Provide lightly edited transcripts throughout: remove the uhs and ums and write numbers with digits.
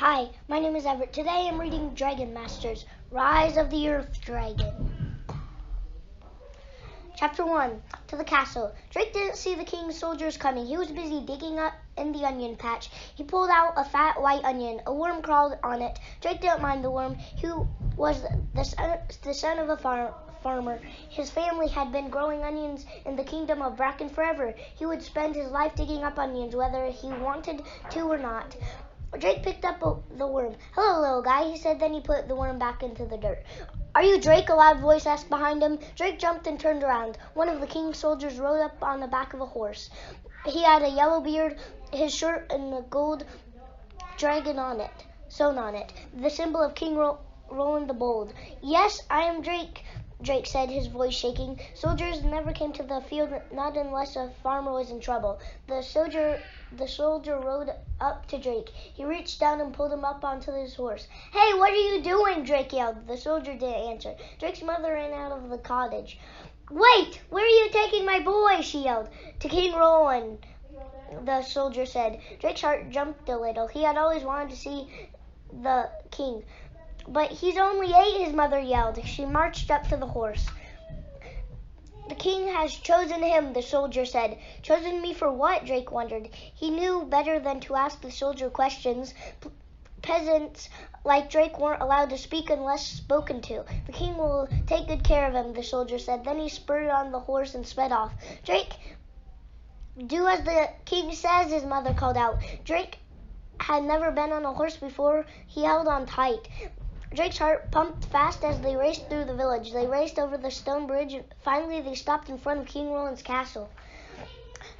Hi, my name is Everett. Today I'm reading Dragon Masters, Rise of the Earth Dragon. Chapter 1, To the Castle. Drake didn't see the king's soldiers coming. He was busy digging up in the onion patch. He pulled out a fat white onion. A worm crawled on it. Drake didn't mind the worm. He was the son of a farmer. His family had been growing onions in the kingdom of Bracken forever. He would spend his life digging up onions, whether he wanted to or not. Drake picked up the worm. "Hello, little guy," he said. Then he put the worm back into the dirt. "Are you Drake?" a loud voice asked behind him. Drake jumped and turned around. One of the king's soldiers rode up on the back of a horse. He had a yellow beard, his shirt, and a gold dragon sewn on it, the symbol of King Roland the Bold. "Yes, I am Drake," Drake said, his voice shaking. Soldiers never came to the field, not unless a farmer was in trouble. The soldier rode up to Drake. He reached down and pulled him up onto his horse. "Hey, what are you doing?" Drake yelled. The soldier didn't answer. Drake's mother ran out of the cottage. "Wait! Where are you taking my boy?" she yelled. "To King Roland," the soldier said. Drake's heart jumped a little. He had always wanted to see the king. "But he's only 8, his mother yelled. She marched up to the horse. "The king has chosen him," the soldier said. "Chosen me for what?" Drake wondered. He knew better than to ask the soldier questions. Peasants like Drake weren't allowed to speak unless spoken to. "The king will take good care of him," the soldier said. Then he spurred on the horse and sped off. "Drake, do as the king says," his mother called out. Drake had never been on a horse before. He held on tight. Drake's heart pumped fast as they raced through the village. They raced over the stone bridge, and finally they stopped in front of King Roland's castle.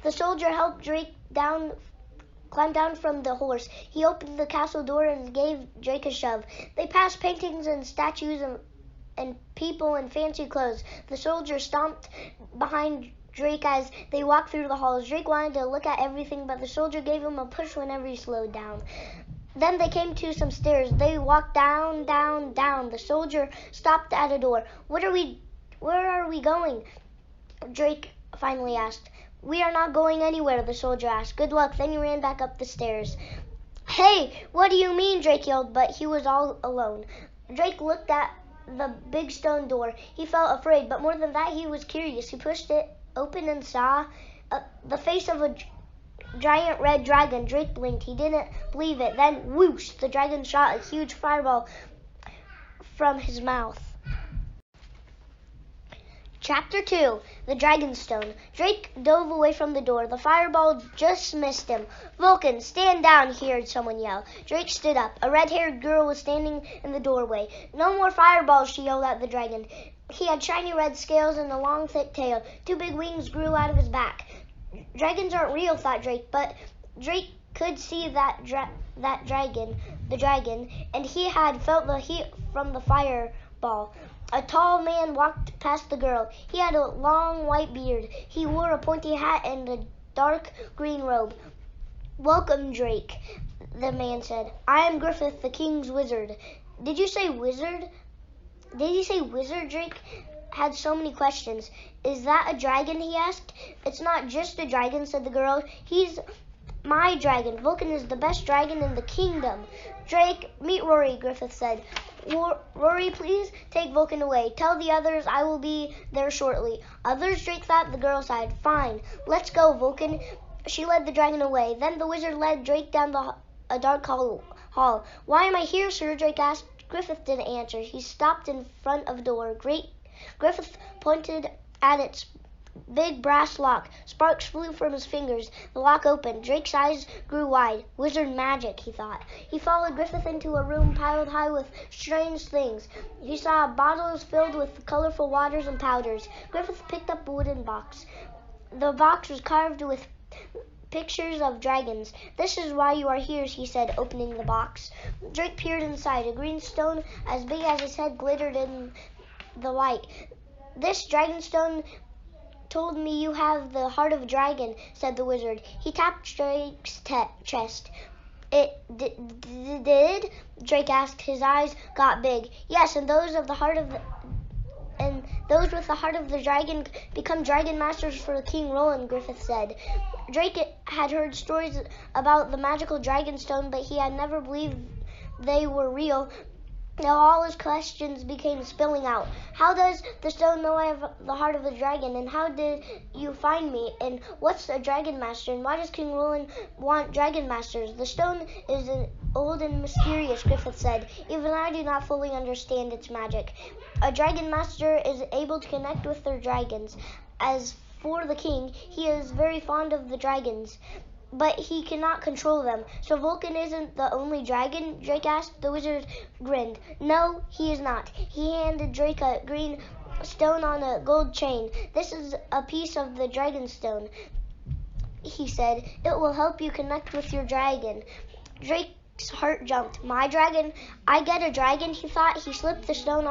The soldier helped Drake climb down from the horse. He opened the castle door and gave Drake a shove. They passed paintings and statues and people in fancy clothes. The soldier stomped behind Drake as they walked through the halls. Drake wanted to look at everything, but the soldier gave him a push whenever he slowed down. Then they came to some stairs. They walked down, down, down. The soldier stopped at a door. Where are we going?" Drake finally asked. "We are not going anywhere," the soldier asked. "Good luck." Then he ran back up the stairs. "Hey, what do you mean?" Drake yelled, but he was all alone. Drake looked at the big stone door. He felt afraid, but more than that, he was curious. He pushed it open and saw the face of a giant red dragon. Drake blinked. He didn't believe it. Then, whoosh, the dragon shot a huge fireball from his mouth. Chapter 2, The Dragonstone. Drake dove away from the door. The fireball just missed him. "Vulcan, stand down," he heard someone yell. Drake stood up. A red-haired girl was standing in the doorway. "No more fireballs," she yelled at the dragon. He had shiny red scales and a long, thick tail. 2 big wings grew out of his back. Dragons aren't real, thought Drake, but Drake could see the dragon, and he had felt the heat from the fireball. A tall man walked past the girl. He had a long white beard. He wore a pointy hat and a dark green robe. "Welcome, Drake," the man said. "I am Griffith, the king's wizard." "Did you say wizard?" "Did he say wizard?" Drake had so many questions. "Is that a dragon?" he asked. "It's not just a dragon," said the girl. "He's my dragon. Vulcan is the best dragon in the kingdom." "Drake, meet Rory," Griffith said. "Rory, please take Vulcan away. Tell the others I will be there shortly." "Others?" Drake thought. The girl sighed. "Fine. Let's go, Vulcan." She led the dragon away. Then the wizard led Drake down a dark hall. "Why am I here, sir?" Drake asked. Griffith didn't answer. He stopped in front of a door. Griffith pointed at its big brass lock. Sparks flew from his fingers. The lock opened. Drake's eyes grew wide. "Wizard magic," he thought. He followed Griffith into a room piled high with strange things. He saw bottles filled with colorful waters and powders. Griffith picked up a wooden box. The box was carved with pictures of dragons. "This is why you are here," he said, opening the box. Drake peered inside. A green stone as big as his head glittered in the light. "This dragonstone told me you have the heart of a dragon," said the wizard. He tapped Drake's chest. "It did?" Drake asked. His eyes got big. "Yes, and those with the heart of the dragon become dragon masters for King Roland," Griffith said. Drake had heard stories about the magical dragonstone, but he had never believed they were real. Now all his questions became spilling out. How does the stone know I have the heart of a dragon? And how did you find me? And what's a dragon master? And why does King Roland want dragon masters? The stone is old and mysterious, Griffith said. Even I do not fully understand its magic. A dragon master is able to connect with their dragons. As for the king, he is very fond of the dragons, but he cannot control them. So Vulcan isn't the only dragon? Drake asked. The wizard grinned. No, he is not. He handed Drake a green stone on a gold chain. This is a piece of the dragon stone, he said. It will help you connect with your dragon. Drake's heart jumped. My dragon? I get a dragon, he thought. He slipped the stone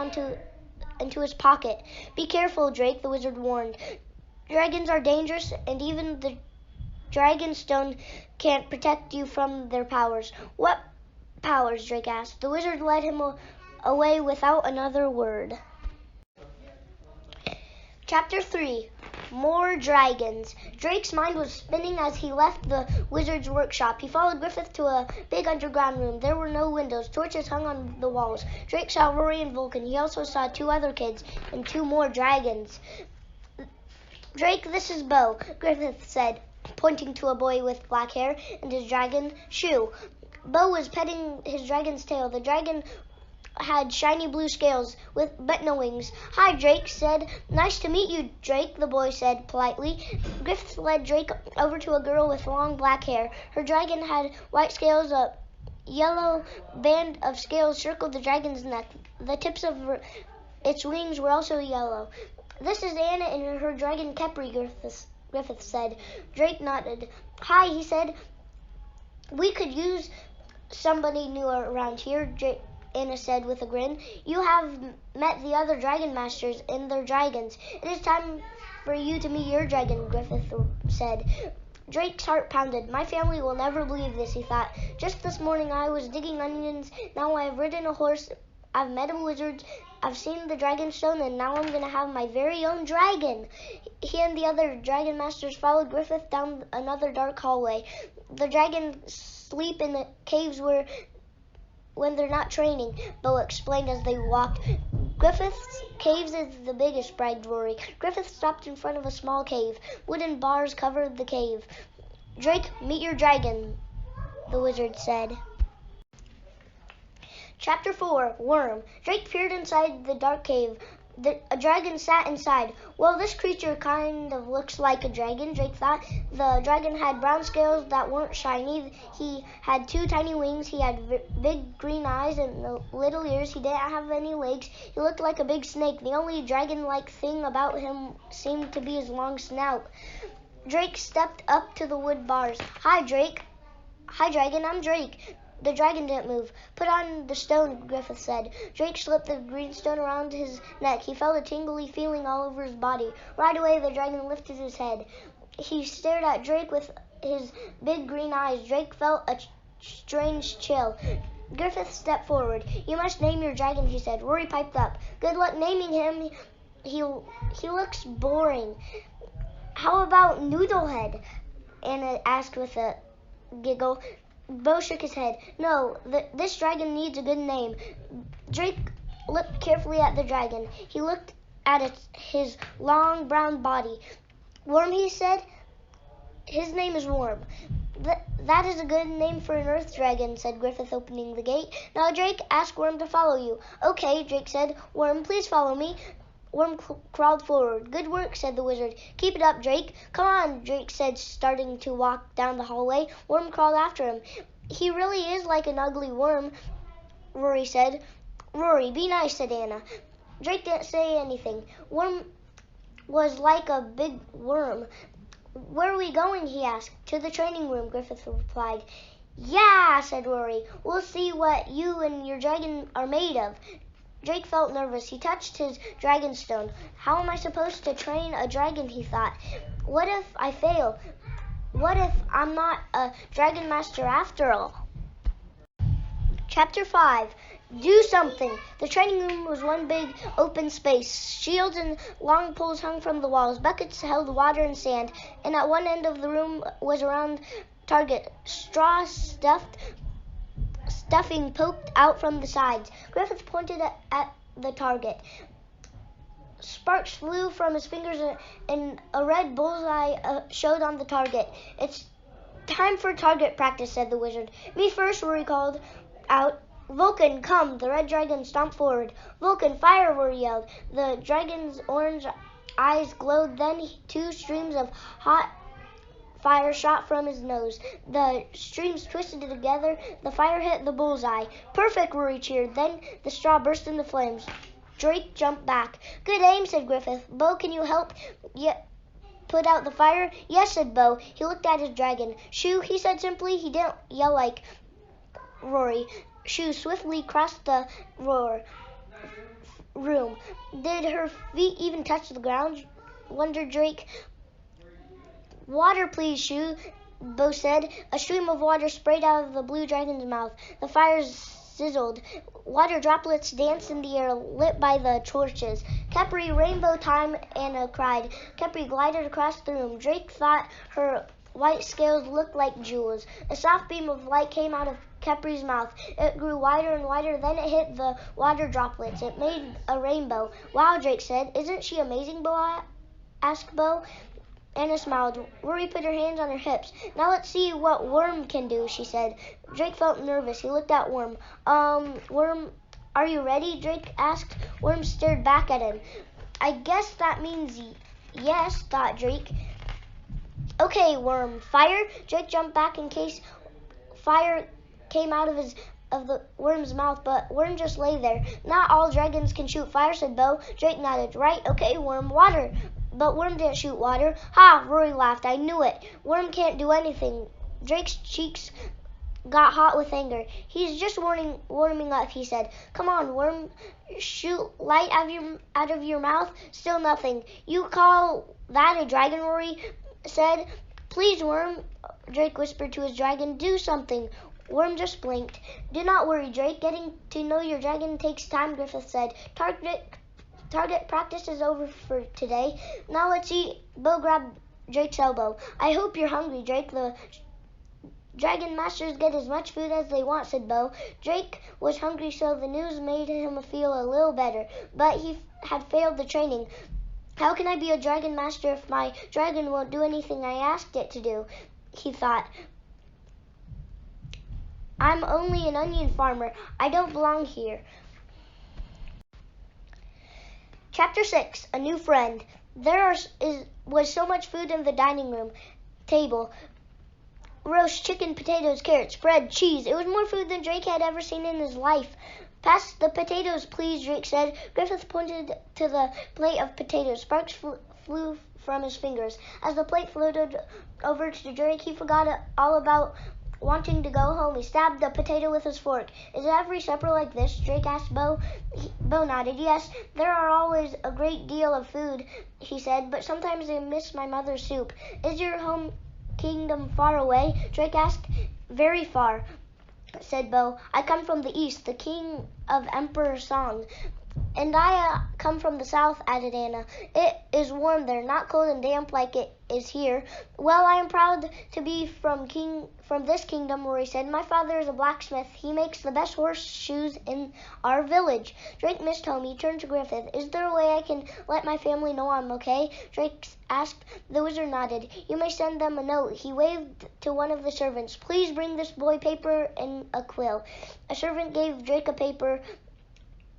into his pocket. Be careful, Drake, the wizard warned. Dragons are dangerous, and even the dragon stone can't protect you from their powers. What powers? Drake asked. The wizard led him away without another word. Chapter 3. More dragons. Drake's mind was spinning as he left the wizard's workshop. He followed Griffith to a big underground room. There were no windows. Torches hung on the walls. Drake saw Rory and Vulcan. He also saw 2 other kids and 2 more dragons. Drake, this is Bo, Griffith said, pointing to a boy with black hair and his dragon shoe. Bo was petting his dragon's tail. The dragon had shiny blue scales but no wings. Hi, Drake said. Nice to meet you, Drake, the boy said politely. Griffith led Drake over to a girl with long black hair. Her dragon had white scales. A yellow band of scales circled the dragon's neck. The tips of its wings were also yellow. This is Anna and her dragon Kepri, Griffith said. Drake nodded. Hi, he said. We could use somebody new around here, Anna said with a grin. You have met the other dragon masters and their dragons. It is time for you to meet your dragon, Griffith said. Drake's heart pounded. My family will never believe this, he thought. Just this morning I was digging onions. Now I have ridden a horse. I've met a wizard. I've seen the dragon stone, and now I'm going to have my very own dragon. He and the other dragon masters followed Griffith down another dark hallway. The dragons sleep in the caves when they're not training, Bo explained as they walked. Griffith's caves is the biggest, bragged Rory. Griffith stopped in front of a small cave. Wooden bars covered the cave. Drake, meet your dragon, the wizard said. Chapter 4. Worm. Drake peered inside the dark cave. A dragon sat inside. Well, this creature kind of looks like a dragon, Drake thought. The dragon had brown scales that weren't shiny. He had 2 tiny wings. He had big green eyes and little ears. He didn't have any legs. He looked like a big snake. The only dragon-like thing about him seemed to be his long snout. Drake stepped up to the wood bars. Hi, Drake. Hi, dragon. I'm Drake. The dragon didn't move. Put on the stone, Griffith said. Drake slipped the green stone around his neck. He felt a tingly feeling all over his body. Right away, the dragon lifted his head. He stared at Drake with his big green eyes. Drake felt a strange chill. Griffith stepped forward. You must name your dragon, he said. Rory piped up. Good luck naming him. He looks boring. How about Noodlehead? Anna asked with a giggle. Bo shook his head. No, this dragon needs a good name. Drake looked carefully at the dragon. He looked at his long brown body. Worm, he said. His name is Worm. That is a good name for an earth dragon, said Griffith, opening the gate. Now, Drake, ask Worm to follow you. Okay, Drake said. Worm, please follow me. Worm crawled forward. Good work, said the wizard. Keep it up, Drake. Come on, Drake said, starting to walk down the hallway. Worm crawled after him. He really is like an ugly worm, Rory said. Rory, be nice, said Anna. Drake didn't say anything. Worm was like a big worm. Where are we going, he asked. To the training room, Griffith replied. Yeah, said Rory. We'll see what you and your dragon are made of. Drake felt nervous. He touched his dragon stone. How am I supposed to train a dragon, he thought. What if I fail? What if I'm not a dragon master after all? Chapter 5. Do something. The training room was one big open space. Shields and long poles hung from the walls. Buckets held water and sand. And at one end of the room was a round target. Straw stuffed stuffing poked out from the sides. Griffith pointed at the target. Sparks flew from his fingers and a red bullseye showed on the target. "It's time for target practice," said the wizard. "Me first," Rory called out. "Vulcan, come!" The red dragon stomped forward. "Vulcan, fire!" Rory yelled. The dragon's orange eyes glowed. Then 2 streams of hot fire shot from his nose. The streams twisted together. The fire hit the bullseye. "Perfect!" Rory cheered. Then the straw burst into flames. Drake jumped back. "Good aim," said Griffith. "Bo, can you help put out the fire?" "Yes," said Bo. He looked at his dragon. "Shoo," he said simply. He didn't yell like Rory. Shoo swiftly crossed the room. "Did her feet even touch the ground?" wondered Drake. "Water, please, Shoo," Bo said. A stream of water sprayed out of the blue dragon's mouth. The fire sizzled. Water droplets danced in the air, lit by the torches. "Khepri, rainbow time," Anna cried. Khepri glided across the room. Drake thought her white scales looked like jewels. A soft beam of light came out of Khepri's mouth. It grew wider and wider, then it hit the water droplets. It made a rainbow. "Wow," Drake said. "Isn't she amazing, Bo?" asked Bo. Anna smiled. Rory put her hands on her hips. "Now let's see what Worm can do," she said. Drake felt nervous. He looked at Worm. Worm, are you ready?" Drake asked. Worm stared back at him. "I guess that means yes," thought Drake. "Okay, Worm, fire!" Drake jumped back in case fire came out of the worm's mouth, but Worm just lay there. "Not all dragons can shoot fire," said Bo. Drake nodded. "Right, okay, Worm, water." But Worm didn't shoot water. "Ha!" Rory laughed. "I knew it. Worm can't do anything." Drake's cheeks got hot with anger. "He's just warming up," he said. "Come on, Worm. Shoot light out of your mouth. Still nothing." "You call that a dragon?" Rory said. "Please, Worm," Drake whispered to his dragon. "Do something." Worm just blinked. "Do not worry, Drake. Getting to know your dragon takes time," Griffith said. Target practice is over for today. Now let's eat." Bo grabbed Drake's elbow. "I hope you're hungry, Drake. The dragon masters get as much food as they want," said Bo. Drake was hungry, so the news made him feel a little better, but he had failed the training. "How can I be a dragon master if my dragon won't do anything I asked it to do?" he thought. "I'm only an onion farmer. I don't belong here." Chapter 6, A New Friend. There was so much food in the dining room table. Roast chicken, potatoes, carrots, bread, cheese. It was more food than Drake had ever seen in his life. "Pass the potatoes, please," Drake said. Griffith pointed to the plate of potatoes. Sparks flew from his fingers. As the plate floated over to Drake, he forgot all about wanting to go home. He stabbed the potato with his fork. "Is every supper like this?" Drake asked Bo. Bo nodded. "Yes, there are always a great deal of food," he said, "but sometimes I miss my mother's soup." "Is your home kingdom far away?" Drake asked. "Very far," said Bo. "I come from the east, the king of Emperor Song." "And I come from the south," added Anna. "It is warm there, not cold and damp like it is here." "Well, I am proud to be from this kingdom," Rory said. "My father is a blacksmith. He makes the best horseshoes in our village." Drake missed home. He turned to Griffith. "Is there a way I can let my family know I'm okay?" Drake asked. The wizard nodded. "You may send them a note." He waved to one of the servants. "Please bring this boy paper and a quill." A servant gave Drake a paper,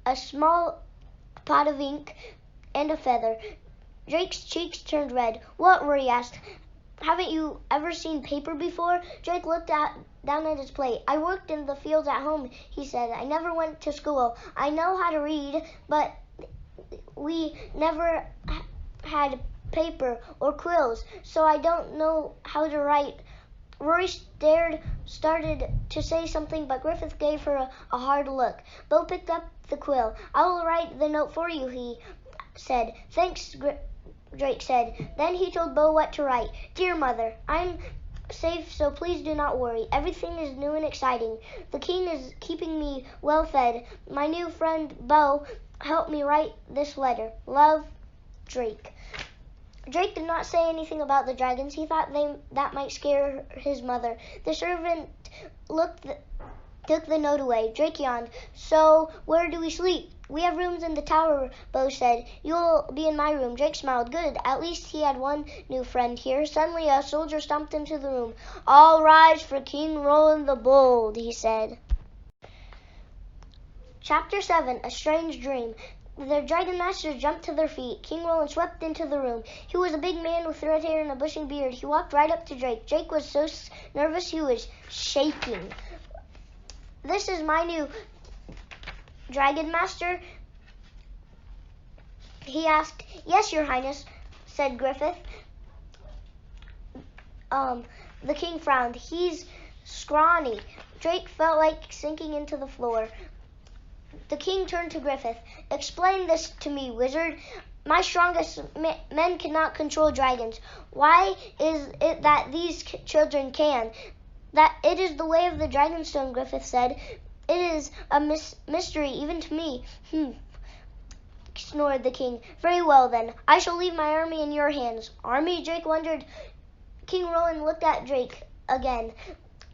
a small pot of ink, and a feather. Drake's cheeks turned red. "What?" Rory asked. "Haven't you ever seen paper before?" Drake looked down at his plate. "I worked in the fields at home," he said. "I never went to school. I know how to read, but we never had paper or quills, so I don't know how to write." Rory started to say something, but Griffith gave her a hard look. Bo picked up the quill. "I will write the note for you," he said. "Thanks," Drake said. Then he told Bo what to write. "Dear Mother, I'm safe, so please do not worry. Everything is new and exciting. The king is keeping me well fed. My new friend Bo helped me write this letter. Love, Drake." Drake did not say anything about the dragons. He thought that might scare his mother. The servant looked took the note away. Drake yawned. So, where do we sleep? We have rooms in the tower, Bo said. You'll be in my room. Drake smiled. Good. At least he had one new friend here. Suddenly, a soldier stomped into the room. All rise for King Roland the Bold, he said. Chapter 7, A Strange Dream. The Dragon Masters jumped to their feet. King Roland swept into the room. He was a big man with red hair and a bushy beard. He walked right up to Drake. Drake was so nervous he was shaking. This is my new Dragon Master, he asked. Yes, Your Highness, said Griffith. The king frowned. He's scrawny. Drake felt like sinking into the floor. The king turned to Griffith. Explain this to me, wizard. My strongest men cannot control dragons. Why is it that these children can? That it is the way of the Dragonstone, Griffith said. It is a mystery even to me. Snored the king. Very well, then. I shall leave my army in your hands. Army? Drake wondered. King Roland looked at Drake again.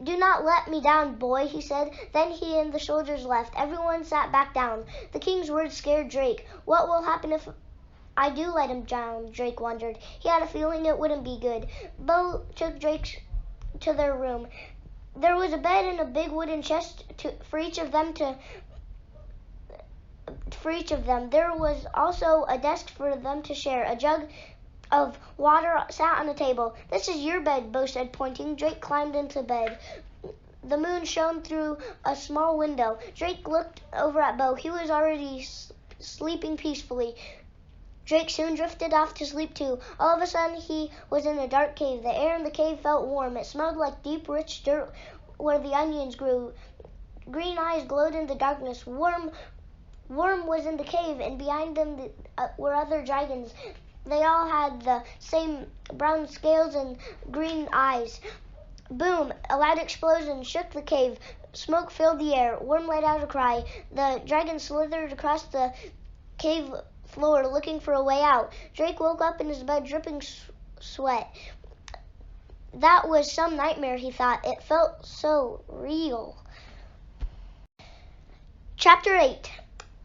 Do not let me down, boy, he said. Then he and the soldiers left. Everyone sat back down. The king's words scared Drake. What will happen if I do let him down? Drake wondered. He had a feeling it wouldn't be good. Bo took Drake to their room. There was a bed and a big wooden chest for each of them. There was also a desk for them to share. A jug of water sat on a table. This is your bed, Bo said, pointing. Drake climbed into bed. The moon shone through a small window. Drake looked over at Bo. He was already sleeping peacefully. Drake soon drifted off to sleep too. All of a sudden, he was in a dark cave. The air in the cave felt warm. It smelled like deep, rich dirt where the onions grew. Green eyes glowed in the darkness. Worm was in the cave, and behind them were other dragons. They all had the same brown scales and green eyes. Boom! A loud explosion shook the cave. Smoke filled the air. Worm let out a cry. The dragon slithered across the cave floor looking for a way out. Drake woke up in his bed dripping sweat. That was some nightmare, he thought. It felt so real. Chapter 8,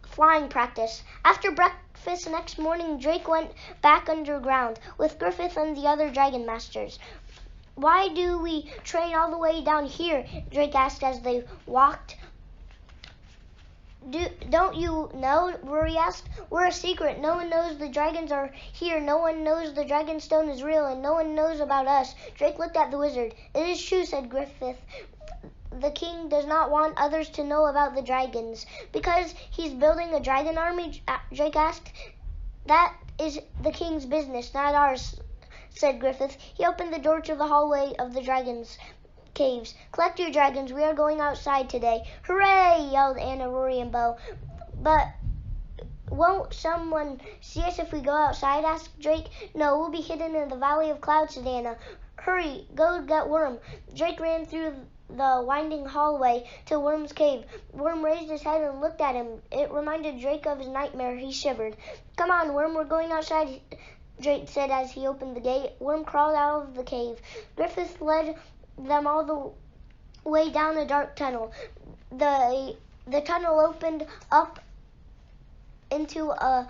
Flying Practice. After breakfast next morning, Drake went back underground with Griffith and the other Dragon Masters. Why do we train all the way down here? Drake asked as they walked. Don't you know? Rory asked. We're a secret. No one knows the dragons are here. No one knows the Dragonstone is real, and no one knows about us. Drake looked at the wizard. It is true, said Griffith. The king does not want others to know about the dragons. Because he's building a dragon army? Drake asked. That is the king's business, not ours, said Griffith. He opened the door to the hallway of the dragons' caves. Collect your dragons. We are going outside today. Hooray! Yelled Anna, Rory, and Bo. But won't someone see us if we go outside? Asked Drake. No, we'll be hidden in the Valley of Clouds, said Anna. Hurry, go get Worm. Drake ran through the winding hallway to Worm's cave. Worm raised his head and looked at him. It reminded Drake of his nightmare. He shivered. Come on, Worm, we're going outside, Drake said as he opened the gate. Worm crawled out of the cave. Griffith led them all the way down a dark tunnel. The tunnel opened up into a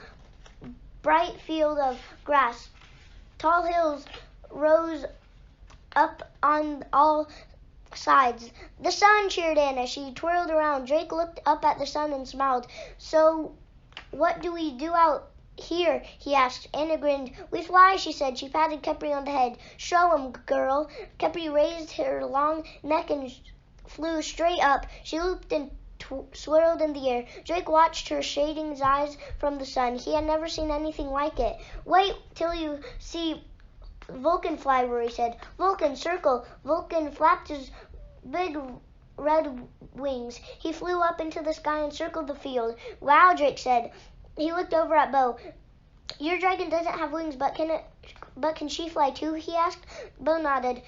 bright field of grass. Tall hills rose up on all sides. The sun, cheered Anna. She twirled around. Drake looked up at the sun and smiled. So, what do we do out here? He asked. Anna grinned. We fly, she said. She patted Kepri on the head. Show 'em, girl. Kepri raised her long neck and flew straight up. She looped and swirled in the air. Drake watched her, shading his eyes from the sun. He had never seen anything like it. Wait till you see Vulcan fly, Rory said. Vulcan, circle. Vulcan flapped his big red wings. He flew up into the sky and circled the field. Wow, Drake said. He looked over at Bo. Your dragon doesn't have wings, but can she fly too? He asked. Bo nodded.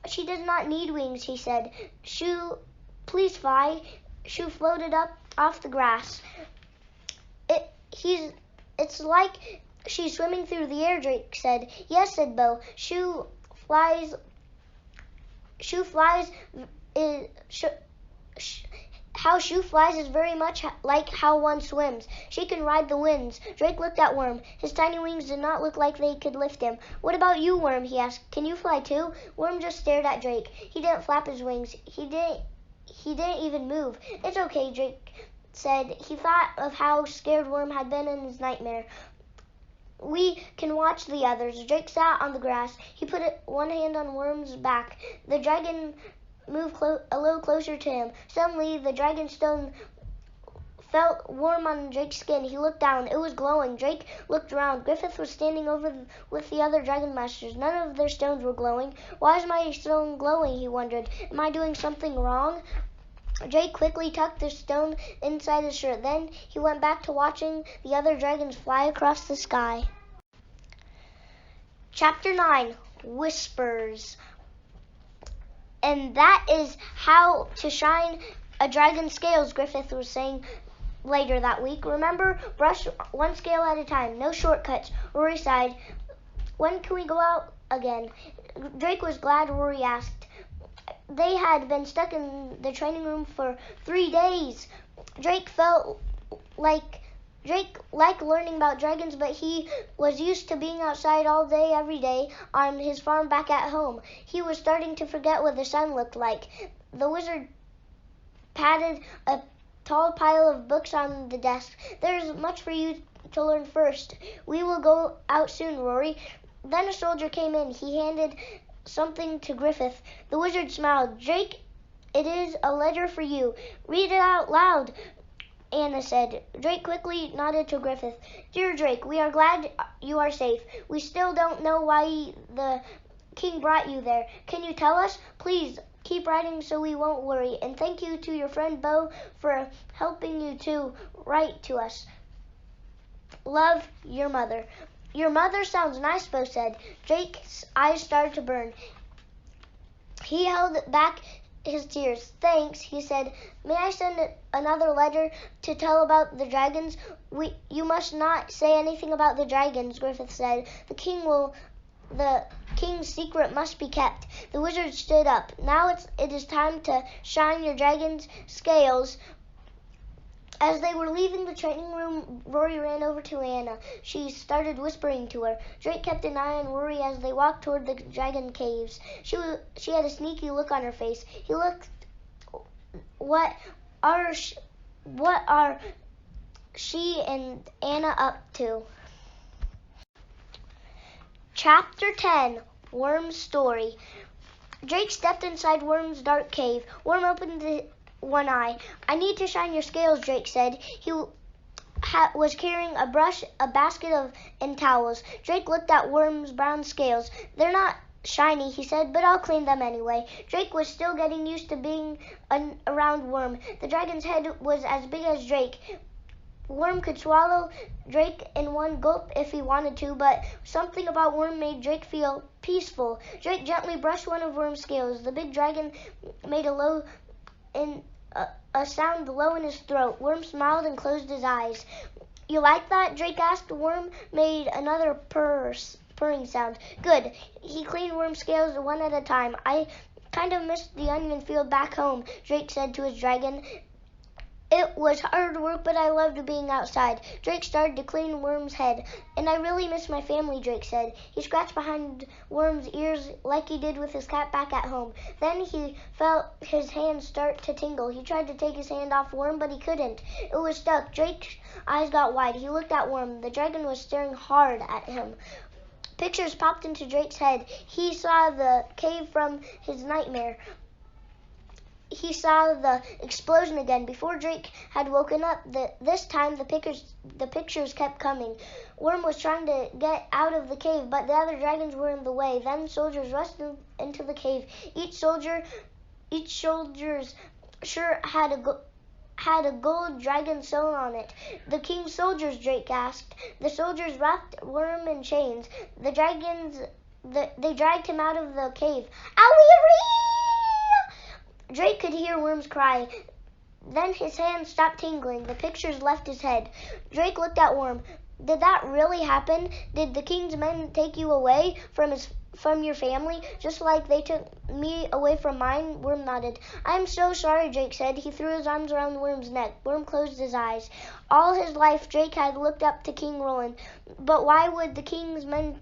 She does not need wings, he said. Shoo, please fly. Shoo floated up off the grass. It's like she's swimming through the air, Drake said. Yes, said Bo. Shoo flies How Shoo flies is very much like how one swims. She can ride the winds. Drake looked at Worm. His tiny wings did not look like they could lift him. What about you, Worm? He asked. Can you fly too? Worm just stared at Drake. He didn't flap his wings. He didn't even move. It's okay, Drake said. He thought of how scared Worm had been in his nightmare. We can watch the others. Drake sat on the grass. He put one hand on Worm's back. The dragon moved a little closer to him. Suddenly, the dragon stone felt warm on Drake's skin. He looked down. It was glowing. Drake looked around. Griffith was standing over with the other dragon masters. None of their stones were glowing. Why is my stone glowing? He wondered. Am I doing something wrong? Drake quickly tucked the stone inside his shirt. Then he went back to watching the other dragons fly across the sky. Chapter 9, Whispers. And that is how to shine a dragon's scales, Griffith was saying later that week. Remember, brush one scale at a time. No shortcuts. Rory sighed. When can we go out again? Drake was glad Rory asked. They had been stuck in the training room for 3 days. Drake liked learning about dragons, but he was used to being outside all day, every day, on his farm back at home. He was starting to forget what the sun looked like. The wizard patted a tall pile of books on the desk. There's much for you to learn first. We will go out soon, Rory. Then a soldier came in. He handed something to Griffith. The wizard smiled. Drake, it is a letter for you. Read it out loud, Anna said. Drake quickly nodded to Griffith. Dear Drake, we are glad you are safe. We still don't know why the king brought you there. Can you tell us? Please keep writing so we won't worry. And thank you to your friend Bo for helping you to write to us. Love, your mother. Your mother sounds nice, Bo said. Drake's eyes started to burn. He held back his tears. Thanks, he said. May I send another letter to tell about the dragons? You must not say anything about the dragons, Griffith said. The king's secret must be kept. The wizard stood up. Now it is time to shine your dragon's scales. As they were leaving the training room, Rory ran over to Anna. She started whispering to her. Drake kept an eye on Rory as they walked toward the dragon caves. She had a sneaky look on her face. He looked. What are she and Anna up to? Chapter 10, Worm's Story. Drake stepped inside Worm's dark cave. Worm opened one eye. I need to shine your scales, Drake said. He was carrying a brush, a basket and towels. Drake looked at Worm's brown scales. They're not shiny, he said, but I'll clean them anyway. Drake was still getting used to being around Worm. The dragon's head was as big as Drake. Worm could swallow Drake in one gulp if he wanted to, but something about Worm made Drake feel peaceful. Drake gently brushed one of Worm's scales. The big dragon made a sound low in his throat. Worm smiled and closed his eyes. You like that? Drake asked. Worm made another purring sound. Good. He cleaned Worm's scales one at a time. I kind of missed the onion field back home, Drake said to his dragon. It was hard work, but I loved being outside. Drake started to clean Worm's head. And I really miss my family, Drake said. He scratched behind Worm's ears like he did with his cat back at home. Then he felt his hand start to tingle. He tried to take his hand off Worm, but he couldn't. It was stuck. Drake's eyes got wide. He looked at Worm. The dragon was staring hard at him. Pictures popped into Drake's head. He saw the cave from his nightmare. He saw the explosion again. Before Drake had woken up, this time the pictures kept coming. Worm was trying to get out of the cave, but the other dragons were in the way. Then soldiers rushed into the cave. Each soldier's shirt had a gold dragon sewn on it. The king's soldiers, Drake asked. The soldiers wrapped Worm in chains. They dragged him out of the cave. Owie! Drake could hear Worm's cry. Then his hands stopped tingling. The pictures left his head. Drake looked at Worm. Did that really happen? Did the king's men take you away from his from your family, just like they took me away from mine? Worm nodded. I'm so sorry, Drake said. He threw his arms around Worm's neck. Worm closed his eyes. All his life, Drake had looked up to King Roland. But why would the king's men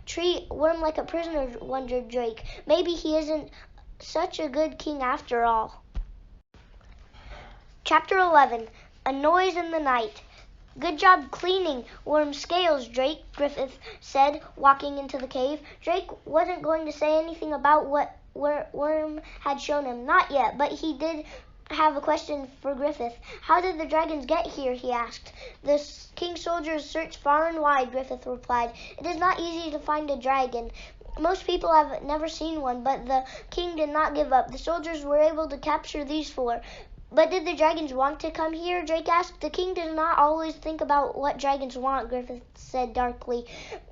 treat Worm like a prisoner, wondered Drake. Maybe he isn't such a good king after all. Chapter 11. A Noise in the Night. Good job cleaning Worm's scales, Drake, Griffith said, walking into the cave. Drake wasn't going to say anything about what Worm had shown him. Not yet, but he did have a question for Griffith. How did the dragons get here, he asked. The king's soldiers searched far and wide, Griffith replied. It is not easy to find a dragon. Most people have never seen one, but the king did not give up. The soldiers were able to capture these 4. But did the dragons want to come here? Drake asked. The king does not always think about what dragons want, Griffith said darkly.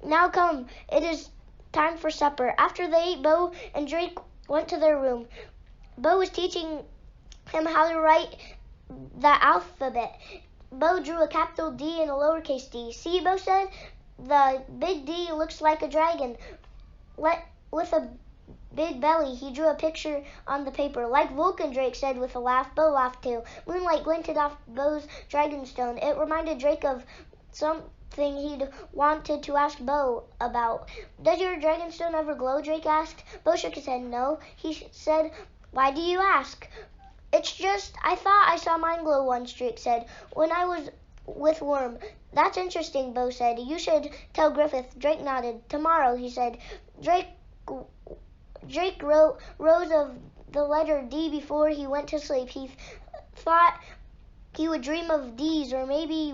Now come, it is time for supper. After they ate, Bo and Drake went to their room. Bo was teaching him how to write the alphabet. Bo drew a capital D and a lowercase d. See, Bo said, the big D looks like a dragon with a big belly. He drew a picture on the paper. Like Vulcan, Drake said with a laugh. Bo laughed too. Moonlight glinted off Bo's dragonstone. It reminded Drake of something he'd wanted to ask Bo about. Does your dragonstone ever glow? Drake asked. Bo shook his head. No. He said, why do you ask? It's just, I thought I saw mine glow once, Drake said, when I was with Worm. That's interesting, Bo said. You should tell Griffith. Drake nodded. Tomorrow, he said. Drake rose of the letter D before he went to sleep. He thought he would dream of D's or maybe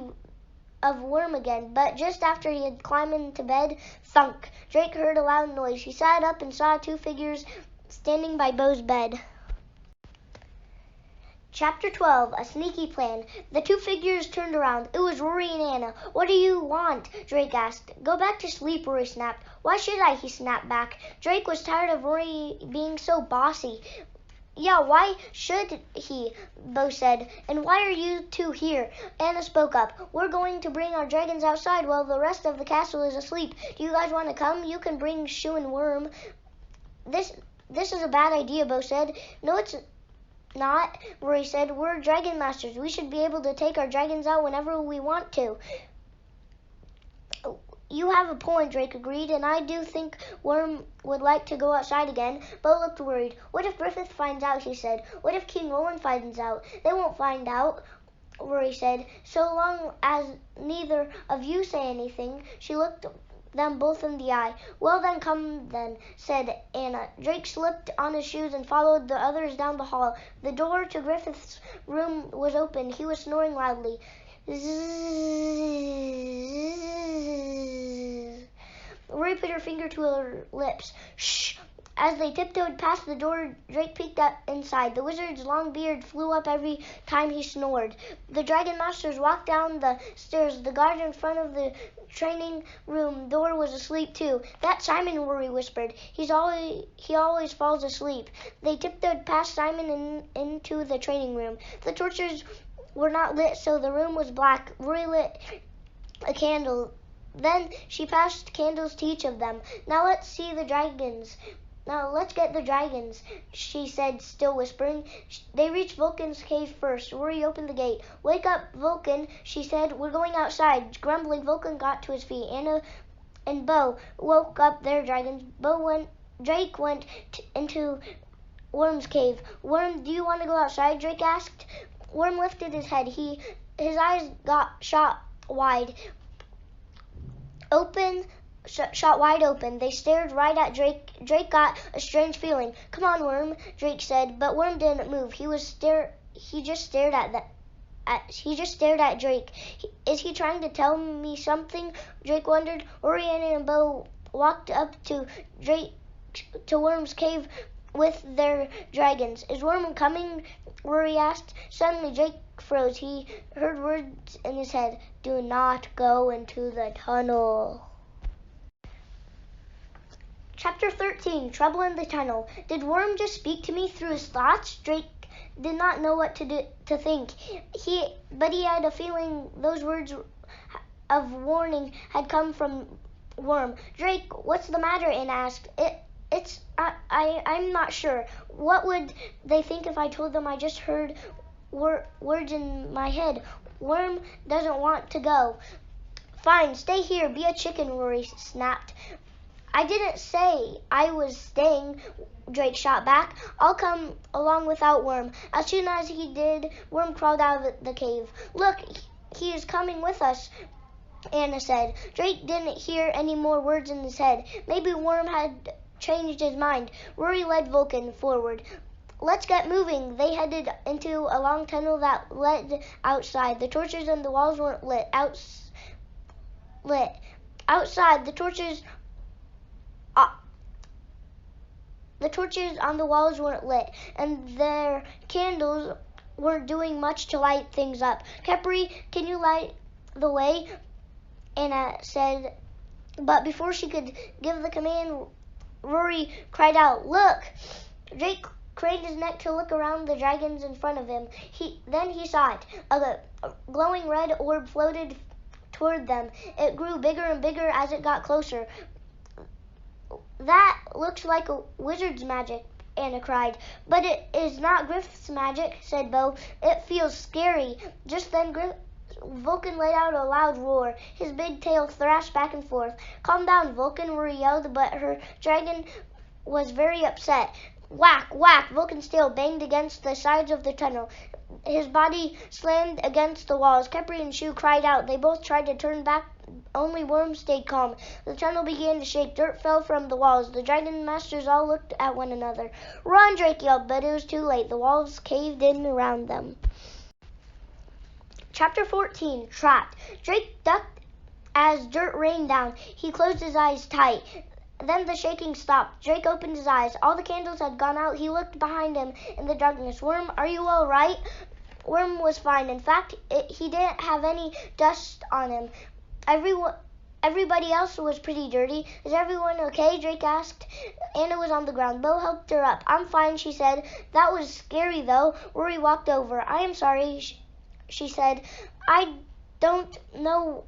of Worm again, but just after he had climbed into bed, thunk, Drake heard a loud noise. He sat up and saw 2 figures standing by Bo's bed. Chapter 12, A Sneaky Plan. The 2 figures turned around. It was Rory and Anna. What do you want? Drake asked. Go back to sleep, Rory snapped. Why should I? He snapped back. Drake was tired of Rory being so bossy. Yeah, why should he? Bo said. And why are you 2 here? Anna spoke up. We're going to bring our dragons outside while the rest of the castle is asleep. Do you guys want to come? You can bring Shoe and Worm. This is a bad idea, Bo said. No, it's not, Rory said. We're dragon masters. We should be able to take our dragons out whenever we want to. You have a point, Drake agreed, and I do think Worm would like to go outside again. Bo looked worried. What if Griffith finds out, he said. What if King Roland finds out? They won't find out, Rory said. So long as neither of you say anything. She looked them both in the eye. Well then, come then, said Anna. Drake slipped on his shoes and followed the others down the hall. The door to Griffith's room was open. He was snoring loudly. Rory put her finger to her lips. Shh! As they tiptoed past the door, Drake peeked inside. The wizard's long beard flew up every time he snored. The dragon masters walked down the stairs. The guard in front of the training room door was asleep too. That's Simon, Rory whispered. He always falls asleep. They tiptoed past Simon and into the training room. The torches were not lit, so the room was black. Rory lit a candle. Then she passed candles to each of them. Now let's get the dragons, she said, still whispering. They reached Vulcan's cave first. Rory opened the gate. Wake up, Vulcan, she said. We're going outside. Grumbling, Vulcan got to his feet. Anna and Bo woke up their dragons. Drake went into Worm's cave. Worm, do you want to go outside? Drake asked. Worm lifted his head. His eyes got shot wide open. They stared right at Drake. Drake got a strange feeling. Come on, Worm, Drake said, but Worm didn't move. He just stared at Drake. Is he trying to tell me something? Drake wondered. Rory, Anna, and Bo walked up to Worm's cave with their dragons. Is Worm coming? Rory asked. Suddenly Drake froze. He heard words in his head. Do not go into the tunnel. Chapter 13, Trouble in the Tunnel. Did Worm just speak to me through his thoughts? Drake did not know what to think. But he had a feeling those words of warning had come from Worm. Drake, what's the matter? Anna asked. I'm not sure. What would they think if I told them I just heard words in my head? Worm doesn't want to go. Fine, stay here. Be a chicken, Rory snapped. I didn't say I was staying, Drake shot back. I'll come along without Worm. As soon as he did, Worm crawled out of the cave. Look, he is coming with us, Anna said. Drake didn't hear any more words in his head. Maybe Worm had changed his mind. Rory led Vulcan forward. Let's get moving. They headed into a long tunnel that led outside. The torches on the walls weren't lit. Outside, the torches on the walls weren't lit, and their candles weren't doing much to light things up. Khepri, can you light the way? Anna said, but before she could give the command, Rory cried out, look! Drake craned his neck to look around the dragons in front of him. Then he saw it. A glowing red orb floated toward them. It grew bigger and bigger as it got closer. That looks like a wizard's magic, Anna cried. But it is not Griff's magic, said Bo. It feels scary. Just then Vulcan let out a loud roar. His big tail thrashed back and forth. Calm down, Vulcan, Rory yelled, but her dragon was very upset. Whack, whack! Vulcan's tail banged against the sides of the tunnel. His body slammed against the walls. Khepri and Shu cried out. They both tried to turn back. Only Worm stayed calm. The tunnel began to shake. Dirt fell from the walls. The dragon masters all looked at one another. Run, Drake yelled, but it was too late. The walls caved in around them. Chapter 14, Trapped. Drake ducked as dirt rained down. He closed his eyes tight. Then the shaking stopped. Drake opened his eyes. All the candles had gone out. He looked behind him in the darkness. Worm, are you all right? Worm was fine. In fact, he didn't have any dust on him. Everybody else was pretty dirty. Is everyone okay? Drake asked. Anna was on the ground. Bo helped her up. I'm fine, she said. That was scary, though. Rory walked over. I am sorry, she said. I don't know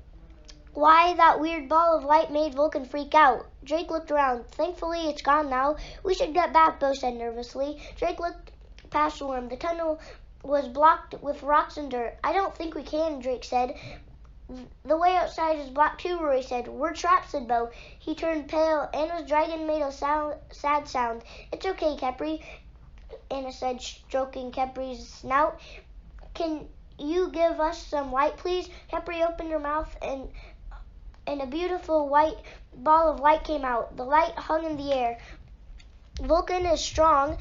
why that weird ball of light made Vulcan freak out. Drake looked around. Thankfully, it's gone now. We should get back, Bo said nervously. Drake looked past Worm. The tunnel was blocked with rocks and dirt. I don't think we can, Drake said. The way outside is blocked too, Rory said. We're trapped, said Bo. He turned pale. Anna's dragon made a sad sound. It's okay, Khepri, Anna said, stroking Khepri's snout. Can you give us some light, please? Khepri opened her mouth and a beautiful white ball of light came out. The light hung in the air. Vulcan is strong,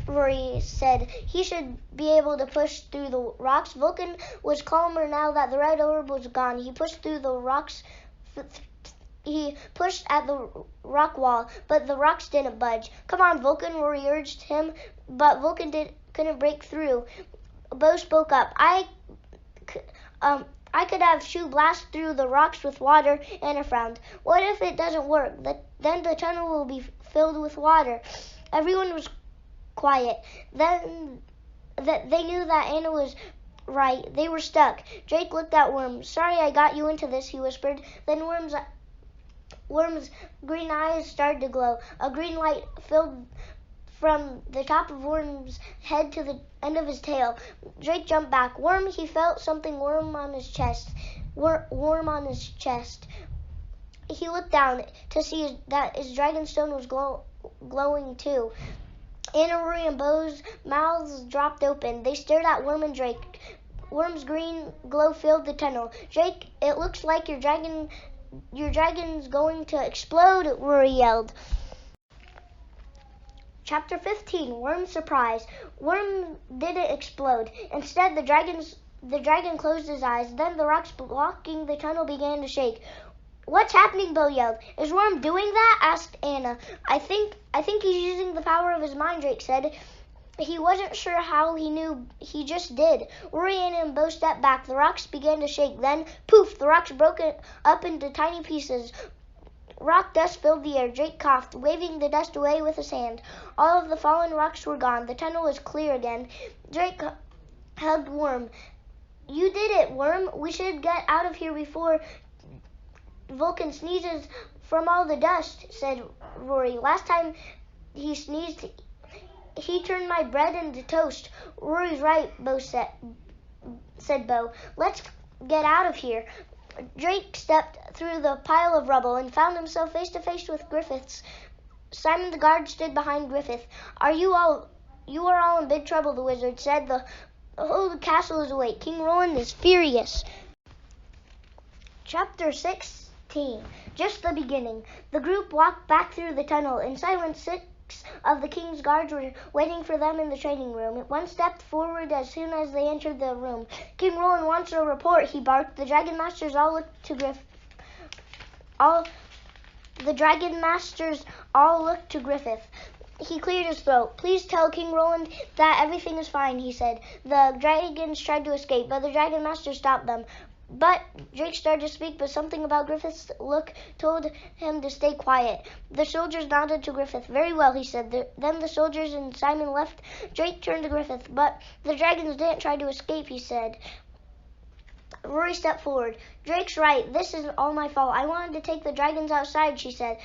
Rory said. He should be able to push through the rocks. Vulcan was calmer now that the red orb was gone. He pushed through the rocks. He pushed at the rock wall, but the rocks didn't budge. Come on, Vulcan, Rory urged him, but Vulcan couldn't break through. Bo spoke up. I could have Shu blast through the rocks with water. Anna frowned. What if it doesn't work? Then the tunnel will be filled with water. Everyone was quiet. Then they knew that Anna was right. They were stuck. Drake looked at Worm. Sorry I got you into this, he whispered. Then Worm's green eyes started to glow. A green light filled from the top of Worm's head to the end of his tail. Drake jumped back. Worm, he felt something warm on his chest. Warm on his chest. He looked down to see that his dragonstone was glowing too. Anna, Rory, and Bo's mouths dropped open. They stared at Worm and Drake. Worm's green glow filled the tunnel. Drake, it looks like your dragon's going to explode, Rory yelled. Chapter 15, Worm's surprise. Worm didn't explode. Instead, the dragon closed his eyes. Then the rocks blocking the tunnel began to shake. What's happening? Bo yelled. Is Worm doing that? Asked Anna. I think he's using the power of his mind, Drake said. He wasn't sure how he knew. He just did. Rory, Anna, and Bo stepped back. The rocks began to shake. Then, poof, the rocks broke up into tiny pieces. Rock dust filled the air. Drake coughed, waving the dust away with his hand. All of the fallen rocks were gone. The tunnel was clear again. Drake hugged Worm. You did it, Worm. We should get out of here before Vulcan sneezes from all the dust, said Rory. Last time he sneezed, he turned my bread into toast. Rory's right, said Bo. Let's get out of here. Drake stepped through the pile of rubble and found himself face to face with Griffiths. Simon the guard stood behind Griffith. You are all in big trouble, the wizard said. The whole castle is awake. King Roland is furious. Chapter 16. Just the beginning. The group walked back through the tunnel. In silence, 6 of the king's guards were waiting for them in the training room. One stepped forward as soon as they entered the room. King Roland wants a report, he barked. The Dragon Masters all looked to Griffith. He cleared his throat. Please tell King Roland that everything is fine, he said. The dragons tried to escape, but the Dragon Master stopped them. But Drake started to speak, but something about Griffith's look told him to stay quiet. The soldiers nodded to Griffith. Very well, he said. Then the soldiers and Simon left. Drake turned to Griffith. But the dragons didn't try to escape, he said. Rory stepped forward. Drake's right. This is all my fault. I wanted to take the dragons outside, she said.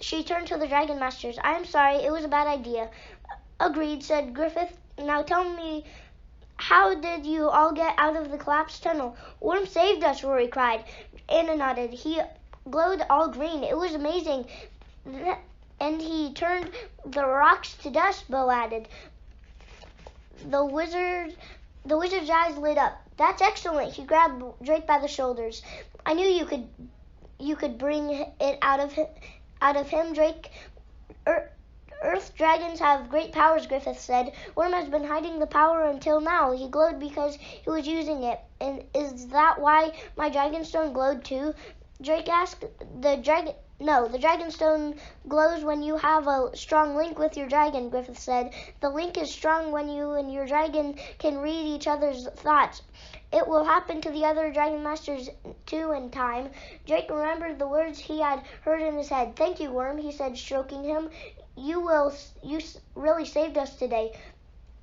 She turned to the Dragon Masters. I am sorry. It was a bad idea. Agreed, said Griffith. Now tell me, how did you all get out of the collapsed tunnel? Worm saved us, Rory cried. Anna nodded. He glowed all green. It was amazing. And he turned the rocks to dust, Bo added. The wizard's eyes lit up. That's excellent. He grabbed Drake by the shoulders. I knew you could bring it out of him, Drake. Earth dragons have great powers, Griffith said. Worm has been hiding the power until now. He glowed because he was using it. And is that why my dragonstone glowed too? Drake asked. The dragonstone glows when you have a strong link with your dragon, Griffith said. The link is strong when you and your dragon can read each other's thoughts. It will happen to the other Dragon Masters too in time. Drake remembered the words he had heard in his head. Thank you, Worm, he said, stroking him. You really saved us today.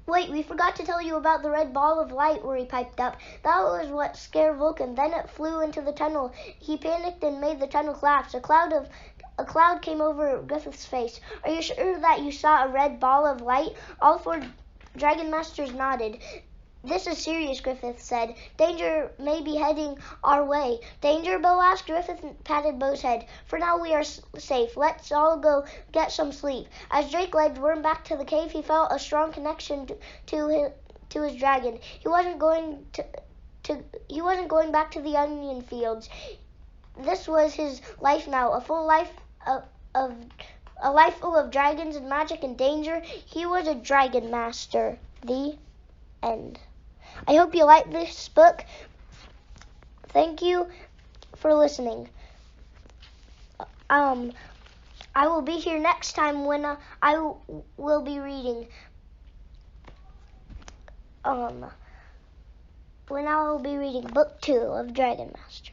Wait, we forgot to tell you about the red ball of light, Rory piped up. That was what scared Vulcan. Then it flew into the tunnel. He panicked and made the tunnel collapse. A cloud came over Griffith's face. Are you sure that you saw a red ball of light? All 4 Dragon Masters nodded. This is serious, Griffith said. Danger may be heading our way. Danger, Bo asked. Griffith patted Bo's head. For now we are safe. Let's all go get some sleep. As Drake led Worm back to the cave, he felt a strong connection to his dragon. He wasn't going back to the onion fields. This was his life now, a life full of dragons and magic and danger. He was a Dragon Master. The end. I hope you like this book. Thank you for listening. I will be here next time when I will be reading. When I will be reading book 2 of Dragon Master.